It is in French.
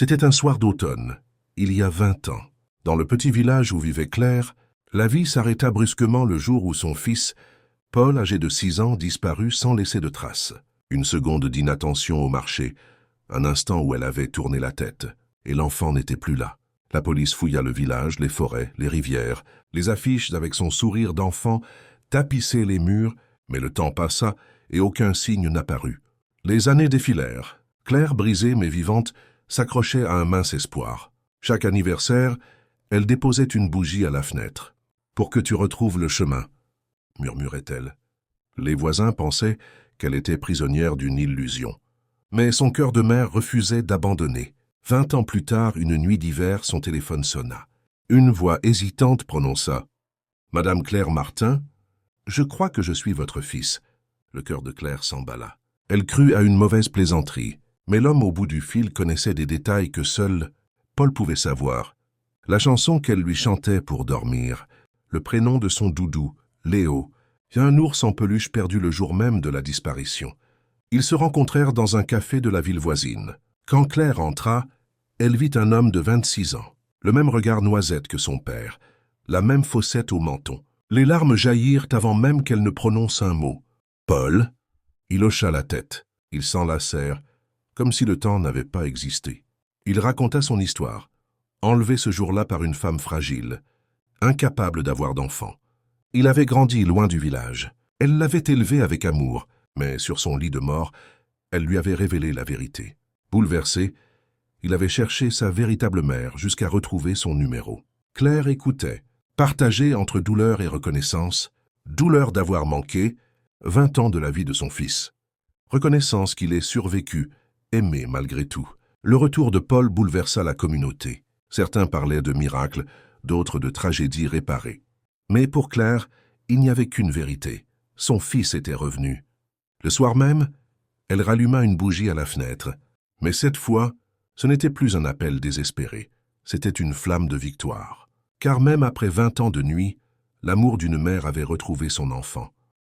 C'était un soir d'automne, il y a 20 ans. Dans le petit village où vivait Claire, la vie s'arrêta brusquement le jour où son fils, Paul, âgé de 6 ans, disparut sans laisser de traces. Une seconde d'inattention au marché, un instant où elle avait tourné la tête, et l'enfant n'était plus là. La police fouilla le village, les forêts, les rivières, les affiches avec son sourire d'enfant tapissaient les murs, mais le temps passa et aucun signe n'apparut. Les années défilèrent. Claire, brisée mais vivante, s'accrochait à un mince espoir. Chaque anniversaire, elle déposait une bougie à la fenêtre. « Pour que tu retrouves le chemin », murmurait-elle. Les voisins pensaient qu'elle était prisonnière d'une illusion. Mais son cœur de mère refusait d'abandonner. 20 ans plus tard, une nuit d'hiver, son téléphone sonna. Une voix hésitante prononça « Madame Claire Martin, je crois que je suis votre fils. » Le cœur de Claire s'emballa. Elle crut à une mauvaise plaisanterie, mais l'homme au bout du fil connaissait des détails que seul Paul pouvait savoir. La chanson qu'elle lui chantait pour dormir, le prénom de son doudou, Léo, et un ours en peluche perdu le jour même de la disparition. Ils se rencontrèrent dans un café de la ville voisine. Quand Claire entra, elle vit un homme de 26 ans, le même regard noisette que son père, la même fossette au menton. Les larmes jaillirent avant même qu'elle ne prononce un mot. « Paul ?» Il hocha la tête. Ils s'enlacèrent, comme si le temps n'avait pas existé. Il raconta son histoire, enlevé ce jour-là par une femme fragile, incapable d'avoir d'enfant. Il avait grandi loin du village. Elle l'avait élevé avec amour, mais sur son lit de mort, elle lui avait révélé la vérité. Bouleversé, il avait cherché sa véritable mère jusqu'à retrouver son numéro. Claire écoutait, partagée entre douleur et reconnaissance, douleur d'avoir manqué 20 ans de la vie de son fils. Reconnaissance qu'il ait survécu, aimé malgré tout. Le retour de Paul bouleversa la communauté. Certains parlaient de miracle, d'autres de tragédie réparée. Mais pour Claire, il n'y avait qu'une vérité. Son fils était revenu. Le soir même, elle ralluma une bougie à la fenêtre. Mais cette fois, ce n'était plus un appel désespéré. C'était une flamme de victoire. Car même après 20 ans de nuit, l'amour d'une mère avait retrouvé son enfant.